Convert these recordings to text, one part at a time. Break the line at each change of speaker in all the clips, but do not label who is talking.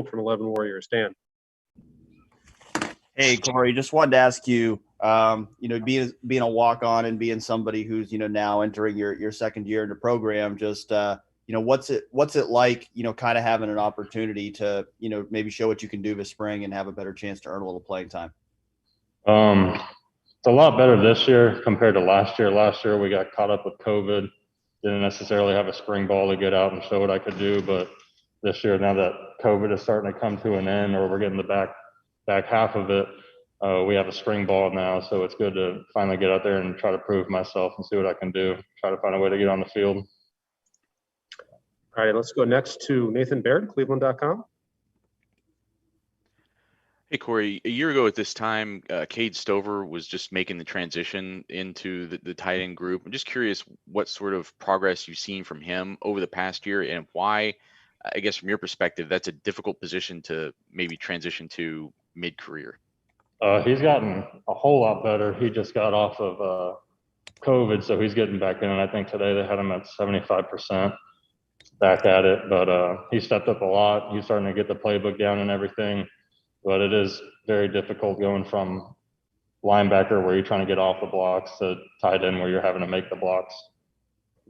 from 11 Warriors. Dan.
Hey, Corey, just wanted to ask you, being a walk-on and being somebody who's, now entering your second year in the program, just, what's it like, kind of having an opportunity to, maybe show what you can do this spring and have a better chance to earn a little playing time?
It's a lot better this year compared to last year. Last year we got caught up with COVID, didn't necessarily have a spring ball to get out and show what I could do. But this year, now that COVID is starting to come to an end, or we're getting the back half of it, we have a spring ball now. So it's good to finally get out there and try to prove myself and see what I can do. Try to find a way to get on the field.
All right, let's go next to Nathan Baird, Cleveland.com.
Hey, Corey, a year ago at this time, Cade Stover was just making the transition into the tight end group. I'm just curious what sort of progress you've seen from him over the past year and why, I guess from your perspective, that's a difficult position to maybe transition to mid-career.
He's gotten a whole lot better. He just got off of COVID, so he's getting back in. And I think today they had him at 75% back at it. But he stepped up a lot. He's starting to get the playbook down and everything. But it is very difficult going from linebacker where you're trying to get off the blocks to tight end where you're having to make the blocks,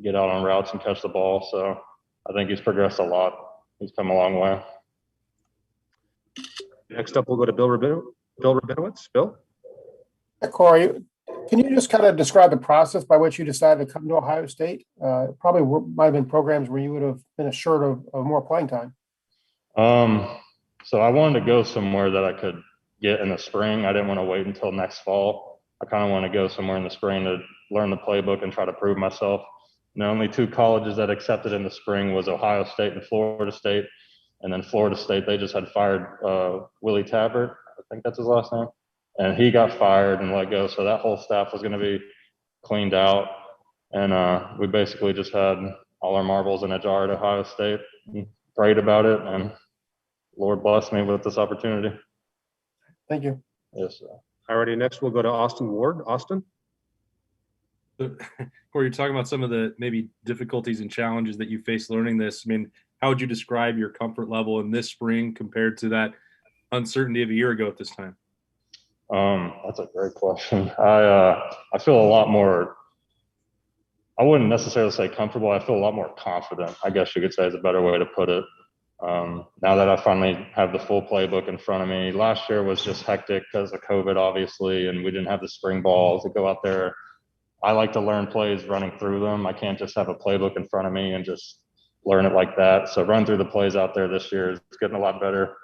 get out on routes and catch the ball. So I think he's progressed a lot. He's come a long way.
Next up, we'll go to Bill Rabinowitz. Bill?
Hey, Corey, can you just kind of describe the process by which you decided to come to Ohio State? Probably might have been programs where you would have been assured of more playing time.
So I wanted to go somewhere that I could get in the spring. I didn't want to wait until next fall. I kind of want to go somewhere in the spring to learn the playbook and try to prove myself. And the only two colleges that accepted in the spring was Ohio State and Florida State. And then Florida State, they just had fired Willie Tabbert. I think that's his last name. And he got fired and let go. So that whole staff was going to be cleaned out. And we basically just had all our marbles in a jar at Ohio State and prayed about it. And Lord bless me with this opportunity.
Thank you.
Yes, sir.
Alrighty, next we'll go to Austin Ward. Austin?
Corey, you're talking about some of the maybe difficulties and challenges that you face learning this. I mean, how would you describe your comfort level in this spring compared to that uncertainty of a year ago at this time?
That's a great question. I feel a lot more, I wouldn't necessarily say comfortable. I feel a lot more confident, I guess you could say is a better way to put it. Now that I finally have the full playbook in front of me. Last year was just hectic because of COVID, obviously, and we didn't have the spring ball to go out there. I like to learn plays running through them. I can't just have a playbook in front of me and just learn it like that. So run through the plays out there this year is getting a lot better.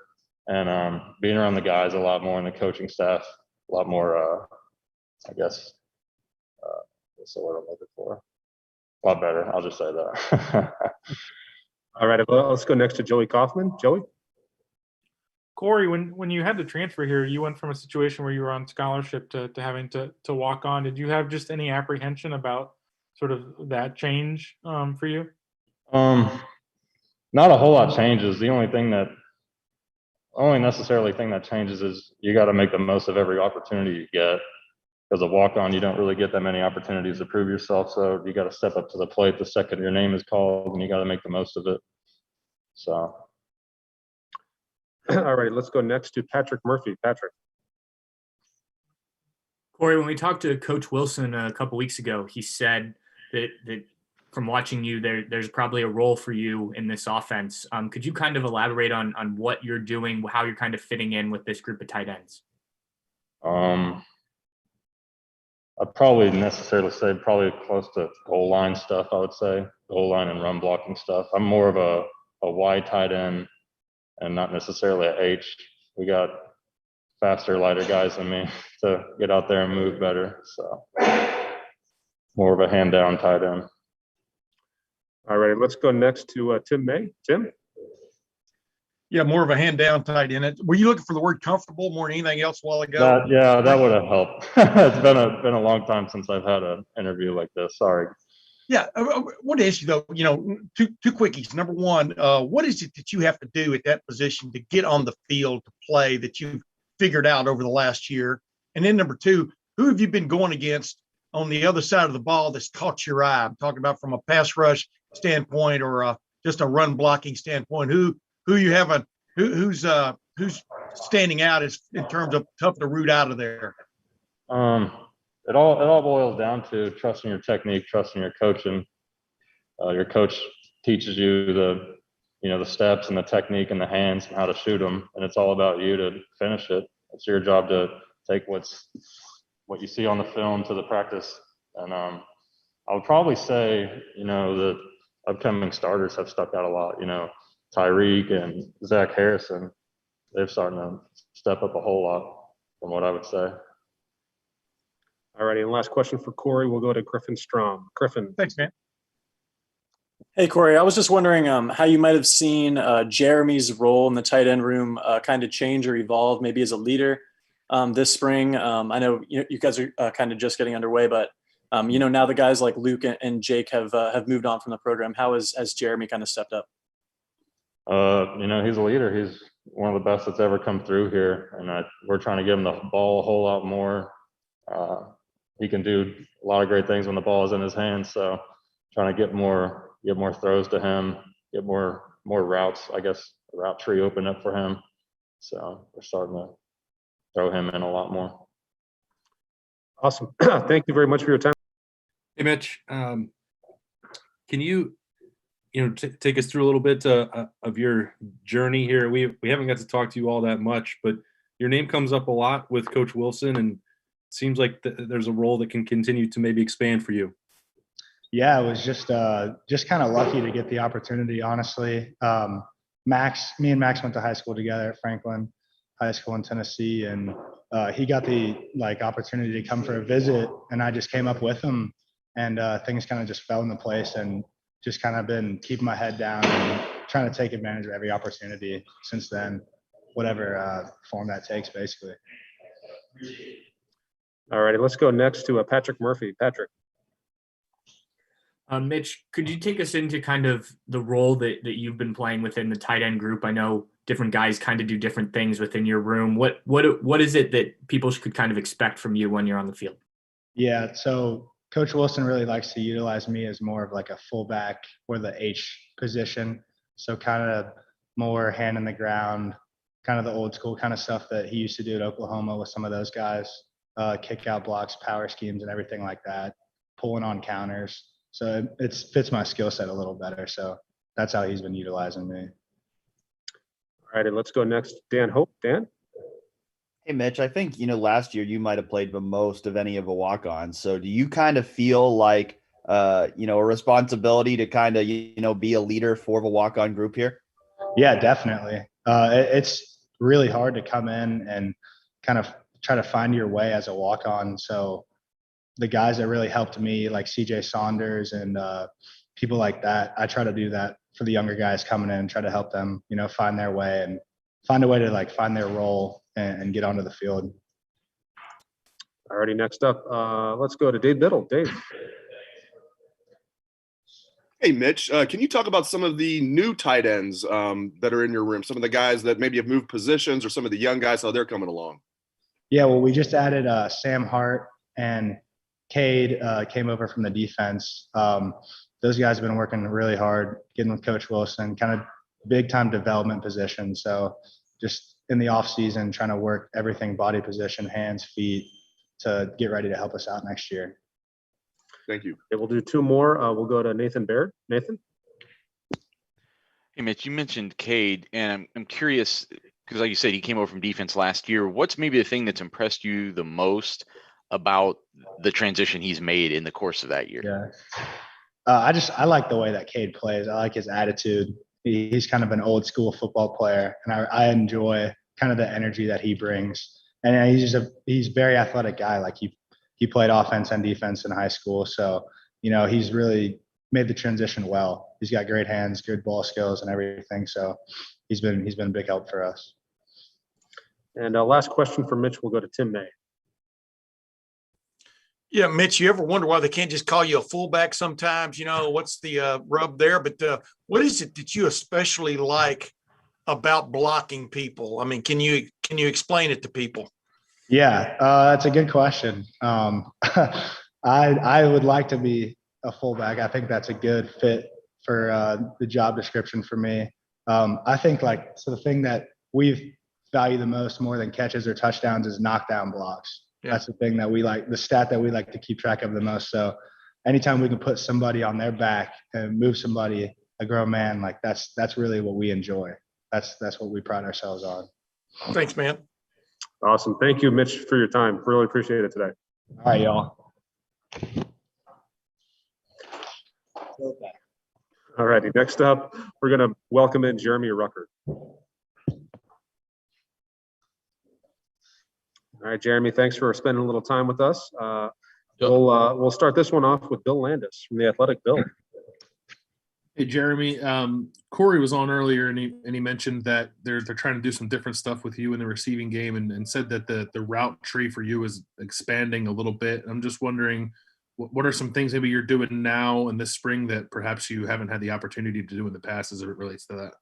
And being around the guys a lot more and the coaching staff, a lot more, I guess, what's the word I'm looking for? A lot better. I'll just say that.
All right, let's go next to Joey Kaufman. Joey?
Corey, when you had to transfer here, you went from a situation where you were on scholarship to having to walk on. Did you have just any apprehension about sort of that change for you?
Not a whole lot changes. The only necessarily thing that changes is you got to make the most of every opportunity you get. As a walk-on, you don't really get that many opportunities to prove yourself. So you got to step up to the plate the second your name is called, and you got to make the most of it. So.
All right, let's go next to Patrick Murphy. Patrick.
Corey, when we talked to Coach Wilson a couple weeks ago, he said that from watching you, there's probably a role for you in this offense. Could you kind of elaborate on what you're doing, how you're kind of fitting in with this group of tight ends?
I'd probably necessarily say probably close to goal line stuff, I would say. Goal line and run blocking stuff. I'm more of a wide tight end and not necessarily a H. We got faster, lighter guys than me to get out there and move better. So more of a hand down tight end.
All right, let's go next to Tim May. Tim?
Yeah, more of a hand down tight end. Were you looking for the word comfortable more than anything else a while ago?
That would have helped. It's been a long time since I've had an interview like this. Sorry.
Yeah, I want to ask you though. Two quickies. Number one, what is it that you have to do at that position to get on the field to play that you've figured out over the last year? And then number two, who have you been going against on the other side of the ball that's caught your eye? I'm talking about from a pass rush standpoint or just a run blocking standpoint. Who you haven't Who's standing out as in terms of tough to root out of there?
It all boils down to trusting your technique, trusting your coaching. Your coach teaches you the steps and the technique and the hands and how to shoot them, and it's all about you to finish it. It's your job to take what you see on the film to the practice. And I would probably say, the upcoming starters have stuck out a lot. Tyreek and Zach Harrison, they're starting to step up a whole lot from what I would say.
All righty, and last question for Corey. We'll go to Griffin Strom. Griffin.
Thanks, man.
Hey, Corey, I was just wondering how you might have seen Jeremy's role in the tight end room kind of change or evolve, maybe as a leader this spring. I know you guys are kind of just getting underway, but now the guys like Luke and Jake have moved on from the program. How has Jeremy kind of stepped up?
He's a leader. He's one of the best that's ever come through here, and we're trying to give him the ball a whole lot more. He can do a lot of great things when the ball is in his hands. So trying to get more throws to him, get more routes, I guess, a route tree open up for him. So we're starting to throw him in a lot more.
Awesome. Thank you very much for your time.
Hey, Mitch, can you take us through a little bit of your journey here? We haven't got to talk to you all that much, but your name comes up a lot with Coach Wilson, and it seems like there's a role that can continue to maybe expand for you.
Yeah, it was just kind of lucky to get the opportunity, honestly. Me and Max went to high school together at Franklin High School in Tennessee, and he got the opportunity to come for a visit, and I just came up with him, and things kind of just fell into place, and just kind of been keeping my head down and trying to take advantage of every opportunity since then, whatever form that takes, basically.
All righty, let's go next to Patrick Murphy. Patrick.
Mitch, could you take us into kind of the role that you've been playing within the tight end group? I know different guys kind of do different things within your room. What is it that people could kind of expect from you when you're on the field?
Yeah, so Coach Wilson really likes to utilize me as more of like a fullback or the H position. So kind of more hand in the ground, kind of the old school kind of stuff that he used to do at Oklahoma with some of those guys, kick out blocks, power schemes, and everything like that, pulling on counters. So it fits my skill set a little better. So that's how he's been utilizing me.
All right, and let's go next to Dan Hope. Dan?
Hey, Mitch, I think, last year you might have played the most of any of the walk-ons. So do you kind of feel like, a responsibility to kind of, be a leader for the walk-on group here?
Yeah, definitely. It's really hard to come in and kind of try to find your way as a walk-on. So the guys that really helped me, like CJ Saunders and people like that, I try to do that for the younger guys coming in and try to help them, find their way and find a way to find their role and get onto the field.
Alrighty, next up, let's go to Dave Biddle. Dave.
Hey, Mitch, can you talk about some of the new tight ends that are in your room? Some of the guys that maybe have moved positions, or some of the young guys, how they're coming along?
Yeah, well, we just added Sam Hart and Kade came over from the defense. Those guys have been working really hard, getting with Coach Wilson, kind of big time development position. So just in the off season, trying to work everything, body position, hands, feet, to get ready to help us out next year.
Thank you.
Okay, we'll do two more. We'll go to Nathan Baird. Nathan?
Hey, Mitch, you mentioned Cade, and I'm curious, because like you said, he came over from defense last year. What's maybe the thing that's impressed you the most about the transition he's made in the course of that year?
Yeah. I like the way that Cade plays. I like his attitude. He's kind of an old school football player, and I enjoy kind of the energy that he brings. And he's a very athletic guy. Like he played offense and defense in high school. So, he's really made the transition well. He's got great hands, good ball skills and everything. So he's been a big help for us.
And last question for Mitch, we'll go to Tim May.
Yeah, Mitch, you ever wonder why they can't just call you a fullback sometimes? What's the rub there? But what is it that you especially like about blocking people? I mean, can you explain it to people?
Yeah, that's a good question. I would like to be a fullback. I think that's a good fit for the job description for me. I think the thing that we value the most more than catches or touchdowns is knockdown blocks.
Yeah.
That's the thing that the stat that we like to keep track of the most. So anytime we can put somebody on their back and move somebody, a grown man, that's really what we enjoy. That's what we pride ourselves on.
Thanks, man.
Awesome. Thank you, Mitch, for your time. Really appreciate it today.
All right, y'all.
All righty. Next up, we're going to welcome in Jeremy Ruckert. All right, Jeremy, thanks for spending a little time with us. We'll start this one off with Bill Landis from The Athletic. Bill.
Hey, Jeremy. Corey was on earlier, and he mentioned that they're trying to do some different stuff with you in the receiving game, and said that the route tree for you is expanding a little bit. I'm just wondering, what are some things maybe you're doing now in this spring that perhaps you haven't had the opportunity to do in the past as it relates to that?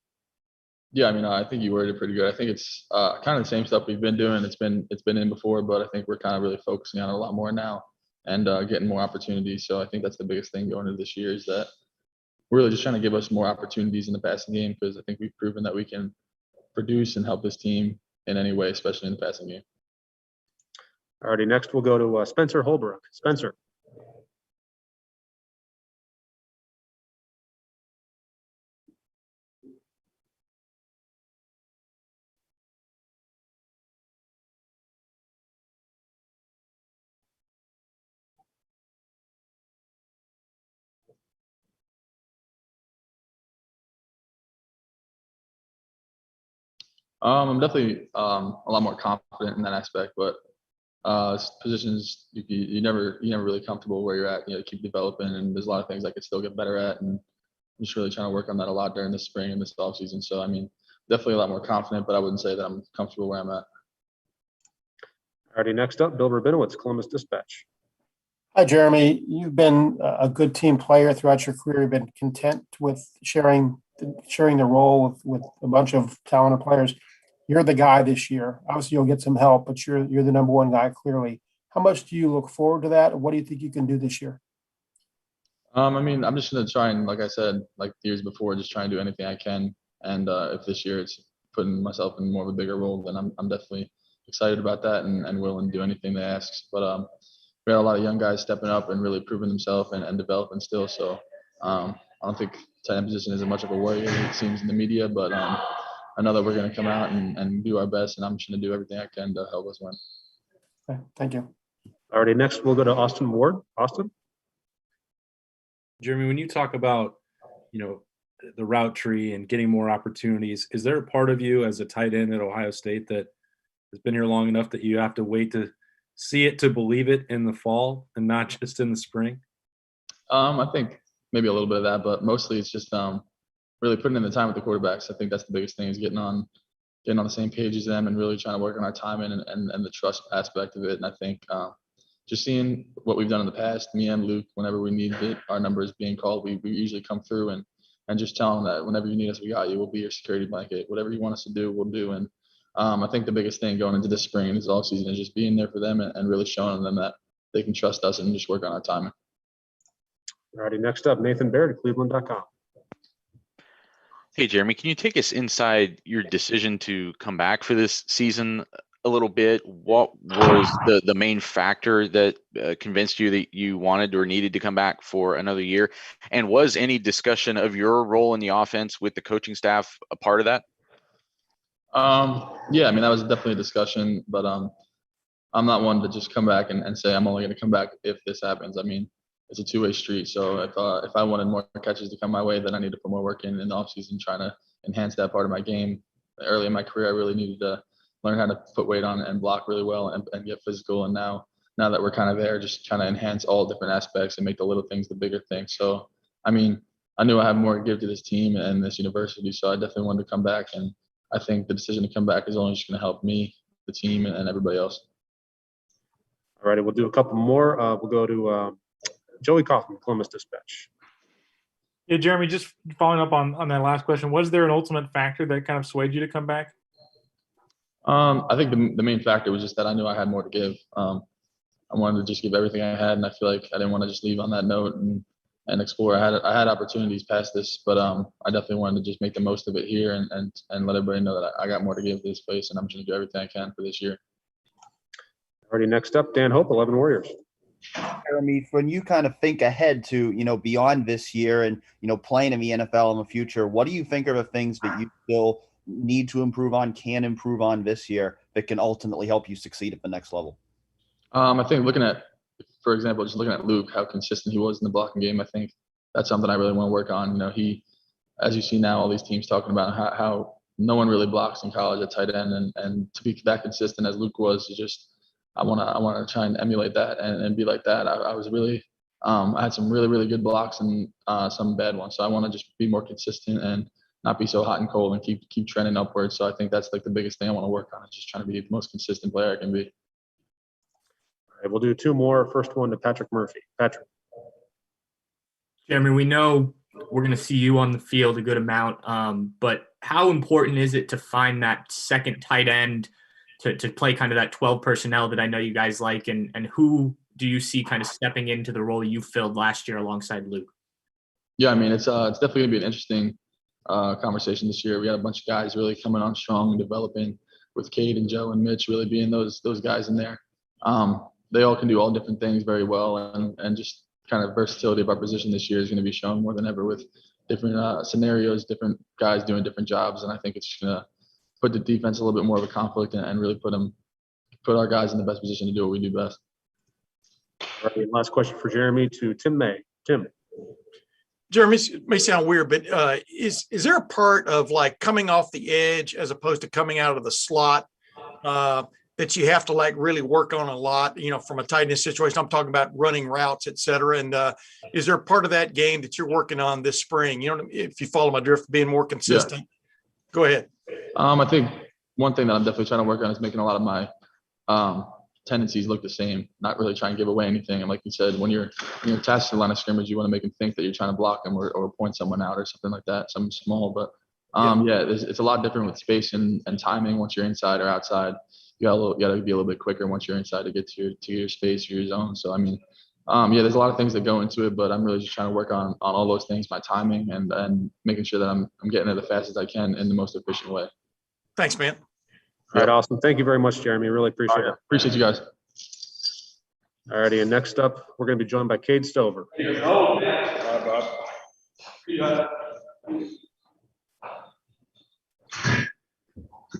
Yeah, I mean, I think you worded it pretty good. I think it's kind of the same stuff we've been doing. It's been in before, but I think we're kind of really focusing on it a lot more now and getting more opportunities. So I think that's the biggest thing going into this year is that we're really just trying to give us more opportunities in the passing game, because I think we've proven that we can produce and help this team in any way, especially in the passing game.
All righty. Next, we'll go to Spencer Holbrook. Spencer.
I'm definitely a lot more confident in that aspect, but positions you never really comfortable where you're at. You know, keep developing, and there's a lot of things I could still get better at, and I'm just really trying to work on that a lot during this spring and this off season. So I mean, definitely a lot more confident, but I wouldn't say that I'm comfortable where I'm at.
All righty. Next up, Bill Rabinowitz, Columbus Dispatch.
Hi, Jeremy. You've been a good team player throughout your career. You've been content with sharing the role with a bunch of talented players. You're the guy this year. Obviously, you'll get some help, but you're the number one guy, clearly. How much do you look forward to that? What do you think you can do this year?
I mean, I'm just going to try and, like I said, like the years before, just try and do anything I can. And if this year it's putting myself in more of a bigger role, then I'm definitely excited about that and willing to do anything they ask. But we had a lot of young guys stepping up and really proving themselves and developing still. So I don't think tight end position isn't much of a worry as it seems in the media, but I know that we're going to come out and do our best, and I'm just going to do everything I can to help us win.
Okay, thank you.
All righty. Next, we'll go to Austin Ward. Austin.
Jeremy, when you talk about, the route tree and getting more opportunities, is there a part of you as a tight end at Ohio State that has been here long enough that you have to wait to see it to believe it in the fall and not just in the spring?
I think maybe a little bit of that, but mostly it's just really putting in the time with the quarterbacks. I think that's the biggest thing is getting on the same page as them and really trying to work on our timing and the trust aspect of it. And I think just seeing what we've done in the past, me and Luke, whenever we need our numbers being called, we usually come through and just tell them that whenever you need us, we got you. We'll be your security blanket. Whatever you want us to do, we'll do. And I think the biggest thing going into this spring and this off season is just being there for them and really showing them that they can trust us and just work on our timing.
All righty. Next up, Nathan Baird, Cleveland.com.
Hey, Jeremy, can you take us inside your decision to come back for this season a little bit? What was the main factor that convinced you that you wanted or needed to come back for another year? And was any discussion of your role in the offense with the coaching staff a part of that?
Yeah, I mean, that was definitely a discussion, but I'm not one to just come back and say I'm only going to come back if this happens. I mean, it's a two-way street. So if I wanted more catches to come my way, then I need to put more work in the offseason, trying to enhance that part of my game. Early in my career, I really needed to learn how to put weight on and block really well and get physical. And now that we're kind of there, just trying to enhance all different aspects and make the little things the bigger things. So, I mean, I knew I had more to give to this team and this university, so I definitely wanted to come back. And I think the decision to come back is only just going to help me, the team, and everybody else.
All righty. We'll do a couple more. We'll go to Joey Kaufman, Columbus Dispatch.
Yeah, Jeremy, just following up on that last question, was there an ultimate factor that kind of swayed you to come back?
I think the main factor was just that I knew I had more to give. I wanted to just give everything I had, and I feel like I didn't want to just leave on that note. And and explore. I had opportunities past this, but I definitely wanted to just make the most of it here and let everybody know that I got more to give to this place, and I'm going to do everything I can for this year.
Already next up, Dan Hope, 11 Warriors.
Jeremy, when you kind of think ahead to, beyond this year and, playing in the NFL in the future, what do you think are the things that you still need to improve on, can improve on this year that can ultimately help you succeed at the next level?
I think for example, just looking at Luke, how consistent he was in the blocking game, I think that's something I really want to work on. He, as you see now, all these teams talking about how no one really blocks in college at tight end, and to be that consistent as Luke was, is just, I want to try and emulate that and be like that. I was really, I had some really, really good blocks and some bad ones. So I want to just be more consistent and not be so hot and cold and keep trending upwards. So I think that's like the biggest thing I want to work on, is just trying to be the most consistent player I can be.
All right, we'll do two more. First one to Patrick Murphy. Patrick.
Jeremy, we know we're going to see you on the field a good amount, but how important is it to find that second tight end to play kind of that 12 personnel that I know you guys like, and who do you see kind of stepping into the role you filled last year alongside Luke?
Yeah, I mean, it's definitely gonna be an interesting conversation this year. We got a bunch of guys really coming on strong and developing, with Cade and Joe and Mitch really being those guys in there. They all can do all different things very well, and just kind of versatility of our position this year is going to be shown more than ever, with different scenarios, different guys doing different jobs, and I think it's going to put the defense a little bit more of a conflict and really put our guys in the best position to do what we do best.
All right, last question for Jeremy to Tim May. Tim.
Jeremy, it may sound weird, but is there a part of like coming off the edge as opposed to coming out of the slot that you have to like really work on a lot, from a tight end situation? I'm talking about running routes, et cetera. And is there a part of that game that you're working on this spring? If you follow my drift, being more consistent. Yeah. Go ahead.
I think one thing that I'm definitely trying to work on is making a lot of my tendencies look the same, not really trying to give away anything. And like you said, when you're attached to the line of scrimmage, you want to make them think that you're trying to block them or point someone out or something like that, something small. But it's a lot different with space and timing once you're inside or outside. You got to be a little bit quicker once you're inside to get to your space or your zone. So I mean, there's a lot of things that go into it, but I'm really just trying to work on all those things, my timing and making sure that I'm getting it as fast as I can in the most efficient way.
Thanks, man.
All right, awesome. Thank you very much, Jeremy. Really appreciate it.
Appreciate you guys.
All righty, and next up, we're going to be joined by Cade Stover.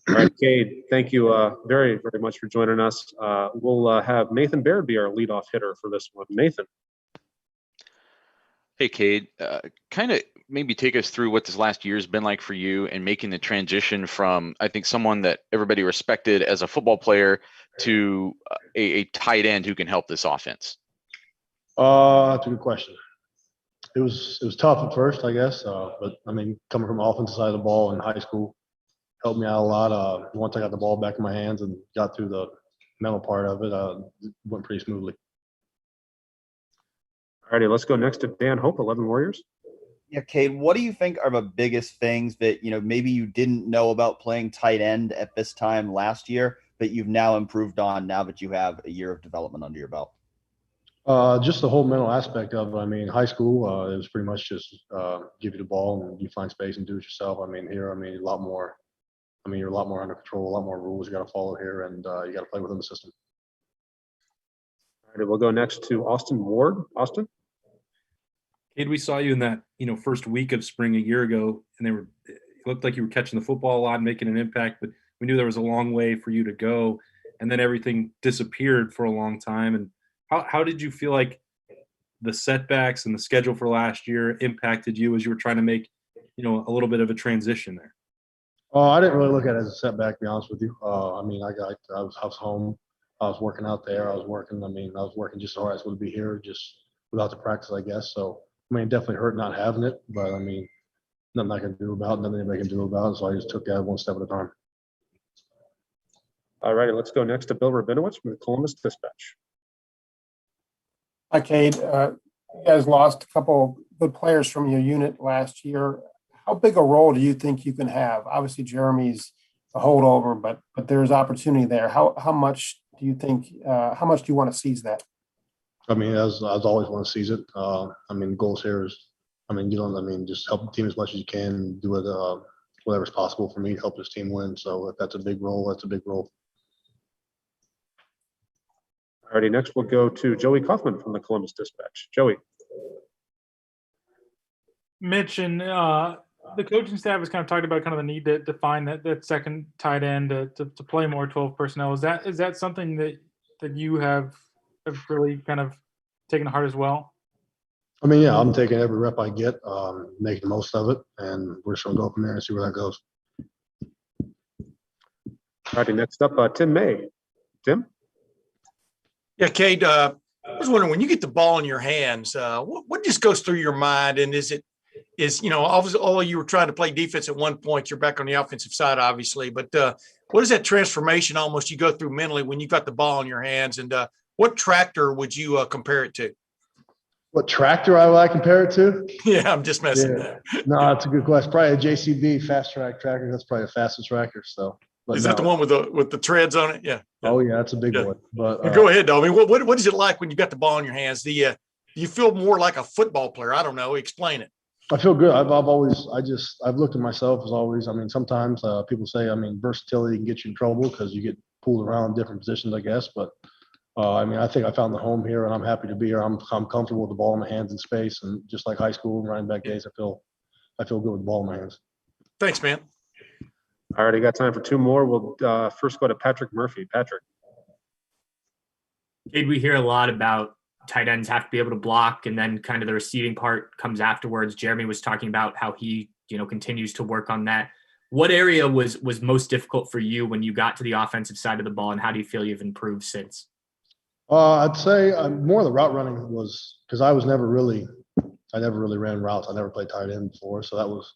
All right, Cade, thank you very, very much for joining us. We'll have Nathan Baird be our leadoff hitter for this one. Nathan.
Hey, Cade, kind of maybe take us through what this last year has been like for you and making the transition from, I think, someone that everybody respected as a football player to a tight end who can help this offense.
That's a good question. It was tough at first, I guess, but I mean, coming from the offensive side of the ball in high school helped me out a lot. Once I got the ball back in my hands and got through the mental part of it, it went pretty smoothly.
All righty, let's go next to Dan Hope, 11 Warriors.
Yeah, Cade, what do you think are the biggest things that, maybe you didn't know about playing tight end at this time last year, but you've now improved on now that you have a year of development under your belt?
Just the whole mental aspect of it. I mean, high school, it was pretty much just give you the ball and you find space and do it yourself. I mean, here, you're a lot more under control, a lot more rules you got to follow here, and you got to play within the system.
All right, we'll go next to Austin Ward. Austin?
Cade, we saw you in that, first week of spring a year ago, and it looked like you were catching the football a lot and making an impact, but we knew there was a long way for you to go, and then everything disappeared for a long time. And how did you feel like the setbacks and the schedule for last year impacted you as you were trying to make, a little bit of a transition there?
I didn't really look at it as a setback, to be honest with you. I was home. I was working out there. I was working just as hard as would be here, just without the practice, I guess. So, it definitely hurt not having it, but nothing I can do about it, nothing anybody can do about it. So I just took that one step at a time.
All righty, let's go next to Bill Rabinowitz from the Columbus Dispatch.
Hi, Cade. You guys lost a couple good players from your unit last year. How big a role do you think you can have? Obviously, Jeremy's a holdover, but there's opportunity there. How much do you think? How much do you want to seize that?
I mean, as always, want to seize it. I mean, the goals here is, just help the team as much as you can, do it, whatever's possible for me to help this team win. So if that's a big role, that's a big role.
Alrighty, next we'll go to Joey Kaufman from the Columbus Dispatch. Joey.
Mitch and the coaching staff has kind of talked about kind of the need to find that second tight end to play more 12 personnel. Is that something that you have really kind of taken to heart as well?
I mean, yeah, I'm taking every rep I get, making the most of it, and we're just gonna go from there and see where that goes.
Alrighty, next up, Tim May. Tim?
Yeah, Cade, I was wondering, when you get the ball in your hands, what just goes through your mind? And obviously, all you were trying to play defense at one point, you're back on the offensive side, obviously. But what is that transformation almost you go through mentally when you got the ball in your hands? And what tractor would you compare it to?
What tractor I compare it to?
Yeah, I'm just messing.
Yeah. No, that's a good question. Probably a JCB fast track tractor. That's probably the fastest tractor. So,
is that the one with the treads on it? Yeah.
Oh yeah, that's a big one. But
go ahead, though. I mean, what is it like when you got the ball in your hands? Do you feel more like a football player? I don't know. Explain it.
I feel good. I've looked at myself as always. I mean, sometimes people say, versatility can get you in trouble because you get pulled around different positions, I guess. But I think I found the home here, and I'm happy to be here. I'm comfortable with the ball in my hands in space, and just like high school and running back days, I feel good with the ball in my hands.
Thanks, man.
All right, I got time for two more. We'll first go to Patrick Murphy. Patrick.
Cade, we hear a lot about tight ends have to be able to block, and then kind of the receiving part comes afterwards. Jeremy was talking about how he, continues to work on that. What area was most difficult for you when you got to the offensive side of the ball, and how do you feel you've improved since?
I'd say more of the route running was because I never really ran routes. I never played tight end before, so that was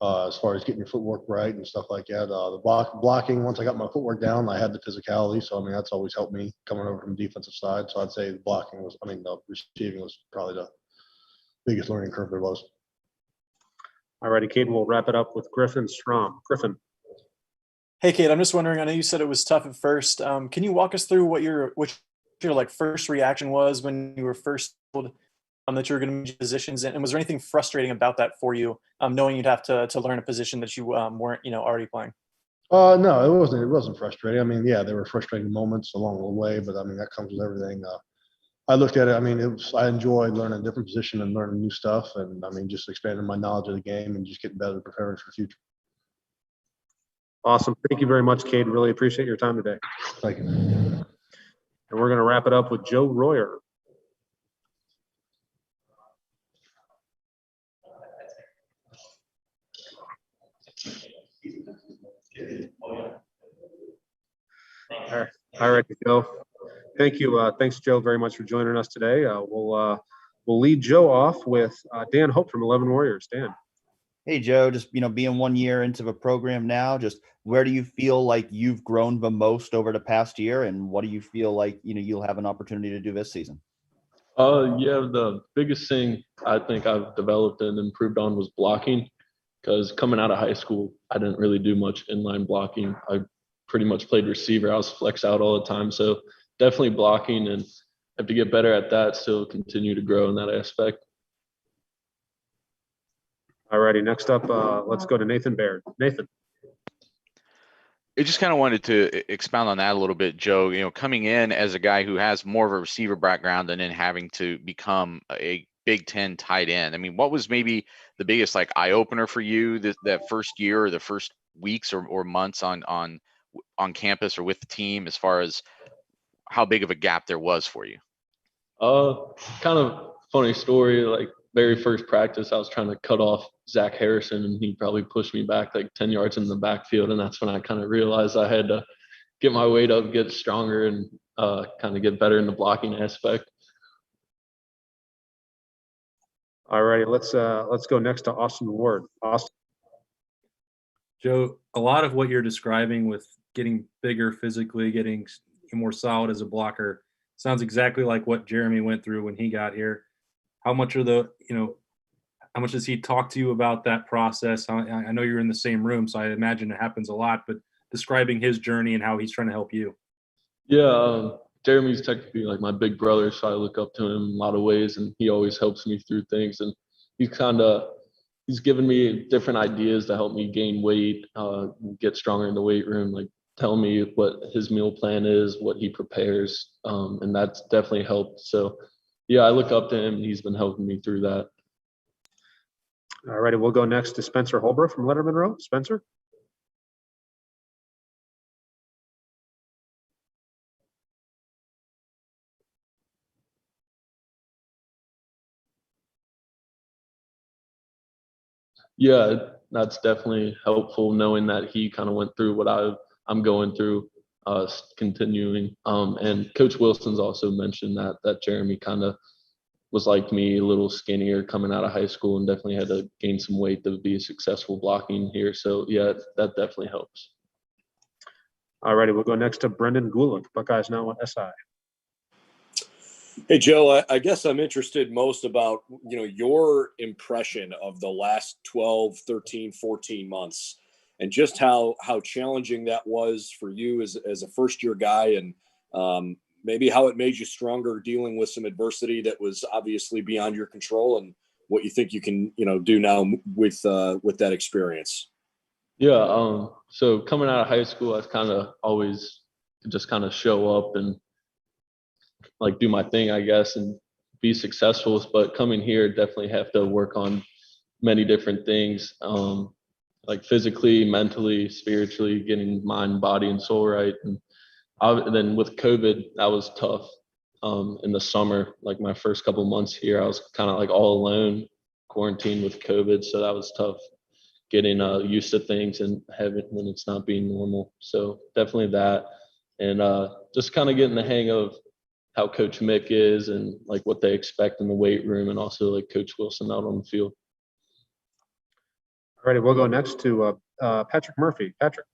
as far as getting your footwork right and stuff like that. The blocking, once I got my footwork down, I had the physicality. So that's always helped me coming over from the defensive side. So I'd say the receiving was probably the biggest learning curve there was.
All righty, Cade, we'll wrap it up with Griffin Strom. Griffin. Hey, Cade, I'm just wondering, I know you said it was tough at first. Can you walk us through what your first reaction was when you were first told that you were going to move positions? And was there anything frustrating about that for you, knowing you'd have to learn a position that you weren't, already playing?
No, it wasn't. It wasn't frustrating. There were frustrating moments along the way, but that comes with everything. I looked at it. I enjoyed learning a different position and learning new stuff, and just expanding my knowledge of the game and just getting better, preparing for the future.
Awesome. Thank you very much, Cade. Really appreciate your time today.
Thank you.
And we're going to wrap it up with Joe Royer. All right, Joe. Thank you. Thanks, Joe, very much for joining us today. We'll lead Joe off with Dan Hope from Lettermen Warriors. Dan.
Hey, Joe, just, being 1 year into the program now, just where do you feel like you've grown the most over the past year, and what do you feel like, you'll have an opportunity to do this season?
The biggest thing I think I've developed and improved on was blocking, because coming out of high school, I didn't really do much inline blocking. I pretty much played receiver. I was flex out all the time. So definitely blocking, and have to get better at that, still continue to grow in that aspect.
All righty, next up, let's go to Nathan Baird. Nathan.
I just kind of wanted to expound on that a little bit, Joe. Coming in as a guy who has more of a receiver background and then having to become a Big Ten tight end. What was maybe the biggest eye opener for you that first year or the first weeks or months on campus or with the team, as far as how big of a gap there was for you?
Kind of funny story. Very first practice, I was trying to cut off Zach Harrison, and he probably pushed me back 10 yards in the backfield. And that's when I kind of realized I had to get my weight up, get stronger, and kind of get better in the blocking aspect.
All righty, let's go next to Austin Ward. Austin.
Joe, a lot of what you're describing with getting bigger physically, getting more solid as a blocker, sounds exactly like what Jeremy went through when he got here. How much how much does he talk to you about that process? I know you're in the same room, so I imagine it happens a lot, but describing his journey and how he's trying to help you.
Yeah, Jeremy's technically like my big brother, so I look up to him in a lot of ways, and he always helps me through things. And he's given me different ideas to help me gain weight, get stronger in the weight room, like tell me what his meal plan is, what he prepares, and that's definitely helped. So, yeah, I look up to him, and he's been helping me through that.
All righty, we'll go next to Spencer Holbrook from Lettermen Row. Spencer?
Yeah, that's definitely helpful knowing that he kind of went through what I'm going through, continuing. And Coach Wilson's also mentioned that Jeremy kind of was like me, a little skinnier coming out of high school, and definitely had to gain some weight to be successful blocking here. So yeah, that definitely helps.
All righty, we'll go next to Brendan Gulick, Buckeyes Now on SI.
Hey, Joe, I guess I'm interested most about, your impression of the last 12, 13, 14 months and just how challenging that was for you as a first-year guy, and maybe how it made you stronger dealing with some adversity that was obviously beyond your control, and what you think you can, do now with that experience.
Yeah, so coming out of high school, I've kind of always just kind of show up and like do my thing, I guess, and be successful. But coming here, definitely have to work on many different things, like physically, mentally, spiritually, getting mind, body, and soul right. And then with COVID, that was tough. In the summer, like my first couple months here, I was kind of like all alone, quarantined with COVID, so that was tough. Getting used to things and having when it's not being normal. So definitely that, and just kind of getting the hang of how Coach Mick is and like what they expect in the weight room, and also like Coach Wilson out on the field.
All righty, we'll go next to Patrick Murphy. Patrick.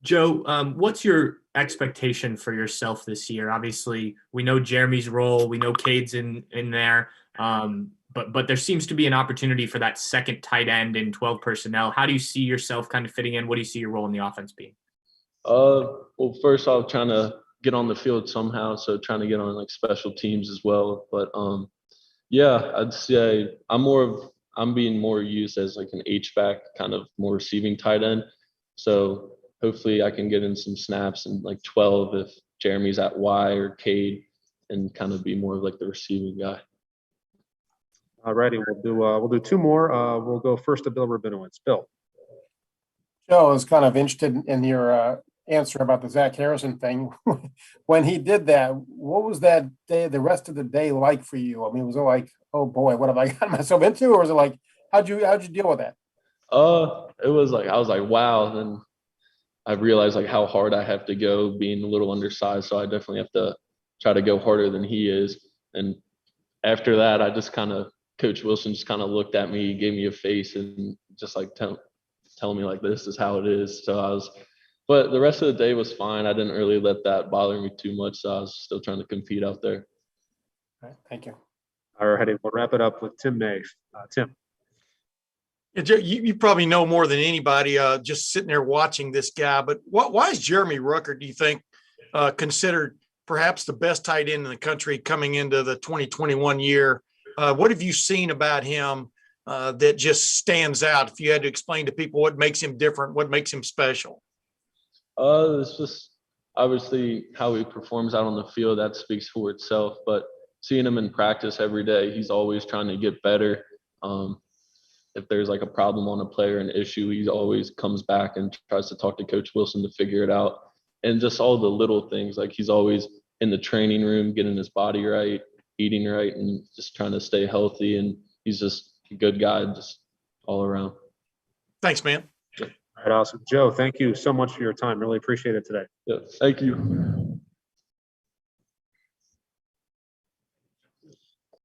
Joe, what's your expectation for yourself this year? Obviously, we know Jeremy's role, we know Cade's in there, but there seems to be an opportunity for that second tight end in 12 personnel. How do you see yourself kind of fitting in? What do you see your role in the offense being?
Well, first off, trying to get on the field somehow, so trying to get on like special teams as well. But yeah, I'd say I'm being more used as like an H-back, kind of more receiving tight end. So hopefully I can get in some snaps and like 12 if Jeremy's at Y or Cade, and kind of be more of like the receiving guy.
All righty, we'll do two more. We'll go first to Bill Rabinowitz. Bill.
Joe, I was kind of interested in your answer about the Zach Harrison thing. When he did that, what was that day, the rest of the day like for you? I mean, was it like, oh boy, what have I gotten myself into? Or was it like, how'd you deal with that?
It was like, I was like, wow. And then I realized like how hard I have to go being a little undersized. So I definitely have to try to go harder than he is. And after that, I just kind of, Coach Wilson just kind of looked at me, gave me a face, and just like telling me like, this is how it is. So but the rest of the day was fine. I didn't really let that bother me too much. So I was still trying to compete out there.
All right, thank you.
All righty, we'll wrap it up with Tim May. Tim.
Yeah, you probably know more than anybody just sitting there watching this guy, but why is Jeremy Ruckert, do you think, considered perhaps the best tight end in the country coming into the 2021 year? What have you seen about him that just stands out? If you had to explain to people what makes him different, what makes him special?
It's just obviously how he performs out on the field, that speaks for itself. But seeing him in practice every day, he's always trying to get better. If there's like a problem on a player, an issue, he always comes back and tries to talk to Coach Wilson to figure it out. And just all the little things, like he's always in the training room, getting his body right, eating right, and just trying to stay healthy. And he's just a good guy, just all around.
Thanks, man.
All right, awesome. Joe, thank you so much for your time. Really appreciate it today.
Yeah, thank you.